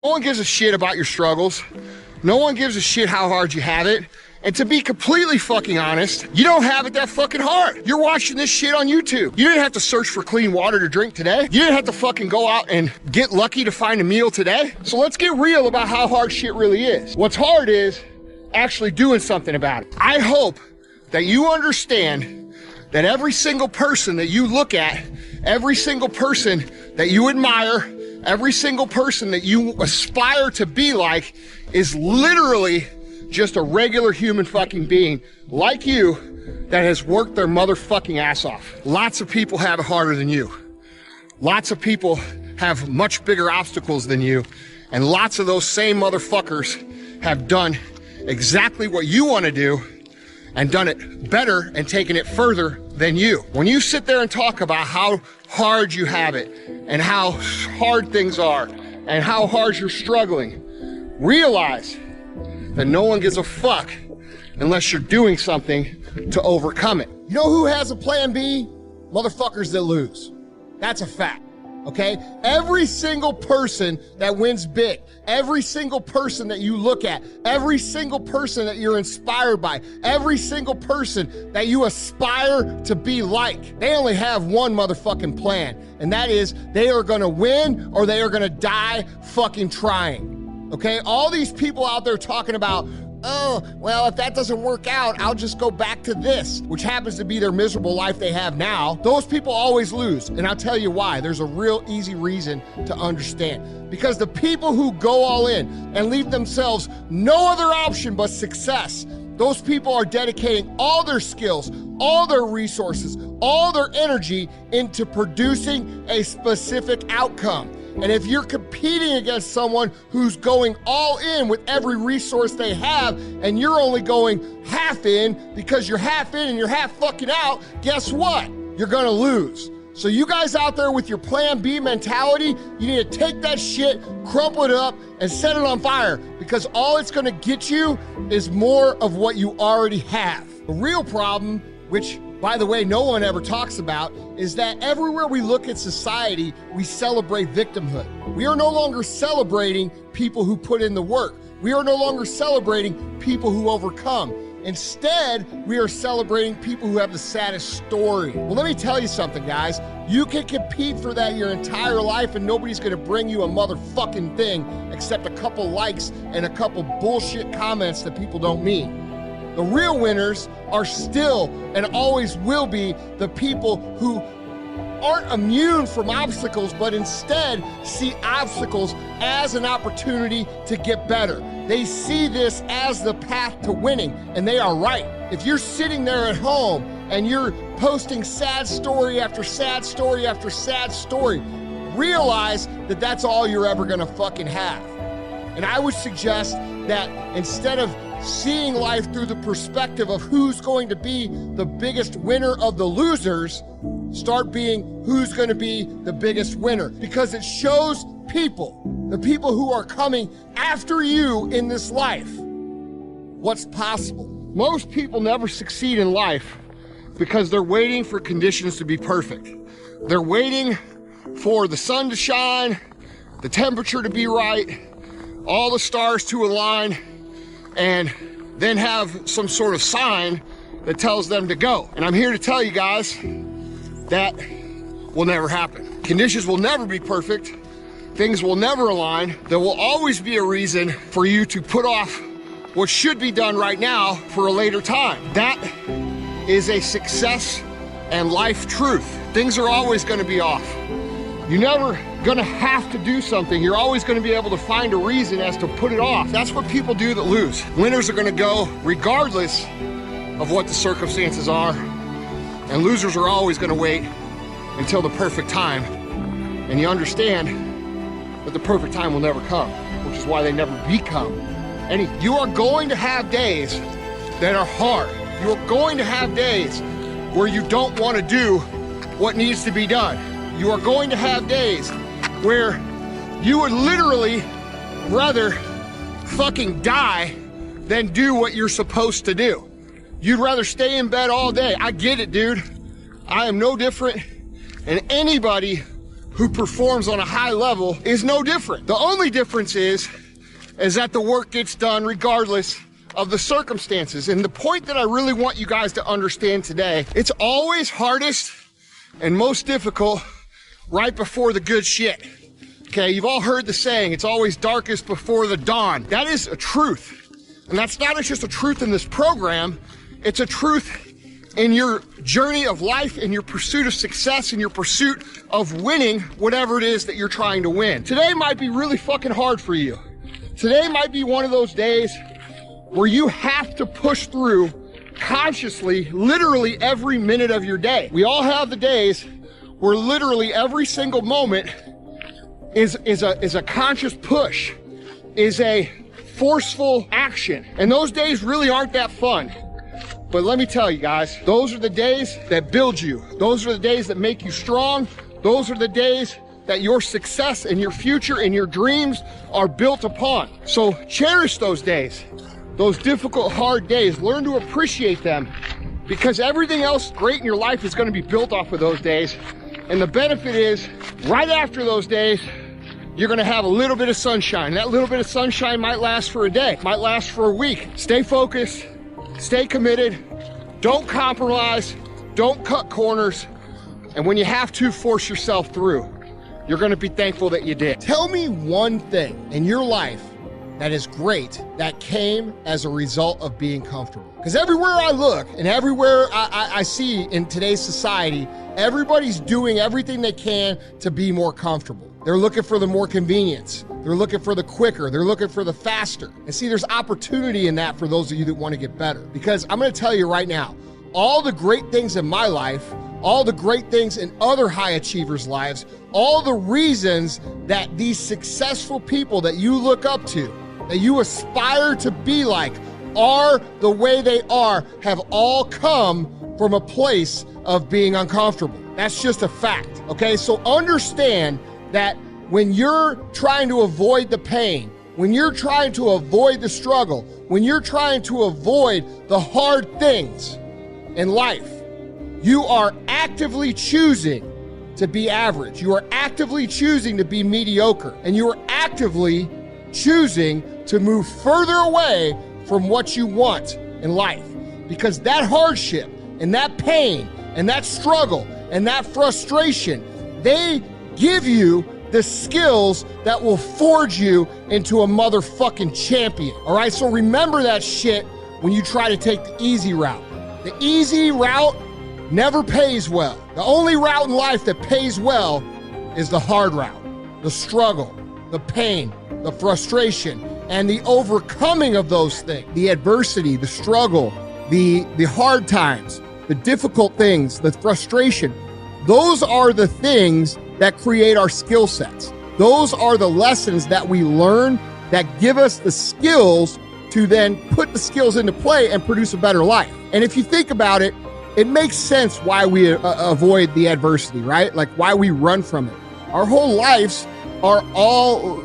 No one gives a shit about your struggles. No one gives a shit how hard you have it. And to be completely fucking honest, you don't have it that fucking hard. You're watching this shit on YouTube. You didn't have to search for clean water to drink today. You didn't have to fucking go out and get lucky to find a meal today. So let's get real about how hard shit really is. What's hard is actually doing something about it. I hope that you understand that every single person that you look at, every single person that you admire, every single person that you aspire to be like is literally just a regular human fucking being like you that has worked their motherfucking ass off. Lots of people have it harder than you. Lots of people have much bigger obstacles than you. And lots of those same motherfuckers have done exactly what you want to do and done it better and taken it further than you. When you sit there and talk about how hard you have it and how hard things are and how hard you're struggling, realize that no one gives a fuck unless you're doing something to overcome it. You know who has a plan B? Motherfuckers that lose. That's a fact, okay? Every single person that wins big, every single person that you look at, every single person that you're inspired by, every single person that you aspire to be like, they only have one motherfucking plan, and that is they are gonna win or they are gonna die fucking trying. Okay, all these people out there talking about, oh, well, if that doesn't work out, I'll just go back to this, which happens to be their miserable life they have now. Those people always lose, and I'll tell you why. There's a real easy reason to understand. Because the people who go all in and leave themselves no other option but success, those people are dedicating all their skills, all their resources, all their energy into producing a specific outcome. And if you're competing against someone who's going all in with every resource they have, and you're only going half in because you're half in and you're half fucking out, guess what? You're gonna lose. So you guys out there with your plan B mentality, you need to take that shit, crumple it up, and set it on fire, because all it's gonna get you is more of what you already have. The real problem, which, by the way, no one ever talks about, is that everywhere we look at society, we celebrate victimhood. We are no longer celebrating people who put in the work. We are no longer celebrating people who overcome. Instead, we are celebrating people who have the saddest story. Well, let me tell you something, guys. You can compete for that your entire life and nobody's gonna bring you a motherfucking thing except a couple likes and a couple bullshit comments that people don't mean. The real winners are still and always will be the people who aren't immune from obstacles, but instead see obstacles as an opportunity to get better. They see this as the path to winning, and they are right. If you're sitting there at home and you're posting sad story after sad story after sad story, realize that that's all you're ever gonna fucking have. And I would suggest that instead of seeing life through the perspective of who's going to be the biggest winner of the losers, start being who's going to be the biggest winner, because it shows people, the people who are coming after you in this life, what's possible. Most people never succeed in life because they're waiting for conditions to be perfect. They're waiting for the sun to shine, the temperature to be right, all the stars to align, and then have some sort of sign that tells them to go. And I'm here to tell you guys that will never happen. Conditions will never be perfect. Things will never align. There will always be a reason for you to put off what should be done right now for a later time. That is a success and life truth. Things are always gonna be off. You're never gonna have to do something. You're always gonna be able to find a reason as to put it off. That's what people do that lose. Winners are gonna go regardless of what the circumstances are, and losers are always gonna wait until the perfect time. And you understand that the perfect time will never come, which is why they never become any. You are going to have days that are hard. You are going to have days where you don't wanna do what needs to be done. You are going to have days where you would literally rather fucking die than do what you're supposed to do. You'd rather stay in bed all day. I get it, dude. I am no different than anybody who performs on a high level is no different. The only difference is that the work gets done regardless of the circumstances. And the point that I really want you guys to understand today, it's always hardest and most difficult right before the good shit. Okay, you've all heard the saying, it's always darkest before the dawn. That is a truth. And that's not just a truth in this program, it's a truth in your journey of life, in your pursuit of success, in your pursuit of winning whatever it is that you're trying to win. Today might be really fucking hard for you. Today might be one of those days where you have to push through consciously, literally every minute of your day. We all have the days where literally every single moment is a conscious push, is a forceful action. And those days really aren't that fun. But let me tell you guys, those are the days that build you. Those are the days that make you strong. Those are the days that your success and your future and your dreams are built upon. So cherish those days, those difficult, hard days. Learn to appreciate them, because everything else great in your life is going to be built off of those days. And the benefit is, right after those days, you're going to have a little bit of sunshine. That little bit of sunshine might last for a day, might last for a week. Stay focused, stay committed, don't compromise, don't cut corners, and when you have to, force yourself through. You're going to be thankful that you did. Tell me one thing in your life that is great that came as a result of being comfortable. Because everywhere I look and everywhere I see in today's society, everybody's doing everything they can to be more comfortable. They're looking for the more convenience. They're looking for the quicker. They're looking for the faster. And see, there's opportunity in that for those of you that want to get better. Because I'm going to tell you right now, all the great things in my life, all the great things in other high achievers' lives, all the reasons that these successful people that you look up to, that you aspire to be like, are the way they are, have all come from a place of being uncomfortable. That's just a fact, okay? So understand that when you're trying to avoid the pain, when you're trying to avoid the struggle, when you're trying to avoid the hard things in life, you are actively choosing to be average. You are actively choosing to be mediocre, and you are actively choosing to move further away from what you want in life, because that hardship and that pain and that struggle and that frustration, they give you the skills that will forge you into a motherfucking champion. All right, so remember that shit when you try to take the easy route. The easy route never pays well. The only route in life that pays well is the hard route, the struggle, the pain, the frustration, and the overcoming of those things, the adversity, the struggle, the hard times, the difficult things, the frustration. Those are the things that create our skill sets. Those are the lessons that we learn that give us the skills to then put the skills into play and produce a better life. And if you think about it, it makes sense why we avoid the adversity, right? Like why we run from it. Our whole lives are all,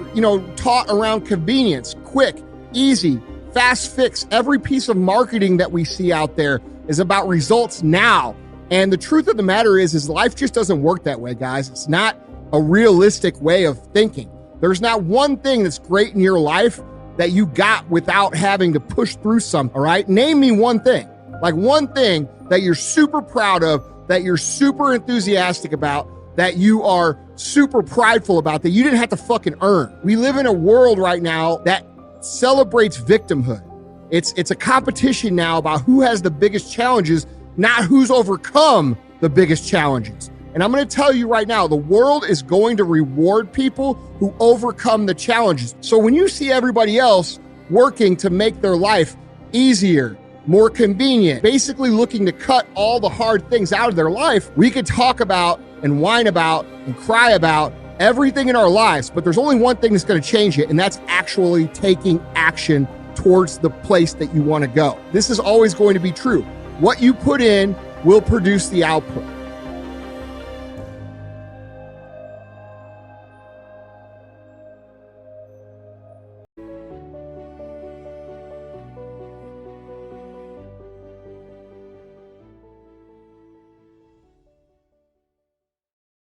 taught around convenience, quick, easy, fast fix. Every piece of marketing that we see out there is about results now. And the truth of the matter is life just doesn't work that way, guys. It's not a realistic way of thinking. There's not one thing that's great in your life that you got without having to push through something, all right? Name me one thing, like one thing that you're super proud of, that you're super enthusiastic about, that you are super prideful about, that you didn't have to fucking earn. We live in a world right now that celebrates victimhood. It's a competition now about who has the biggest challenges, not who's overcome the biggest challenges. And I'm going to tell you right now, the world is going to reward people who overcome the challenges. So when you see everybody else working to make their life easier, more convenient, basically looking to cut all the hard things out of their life, we could talk about and whine about and cry about everything in our lives, but there's only one thing that's going to change it, and that's actually taking action towards the place that you want to go. This is always going to be true. What you put in will produce the output.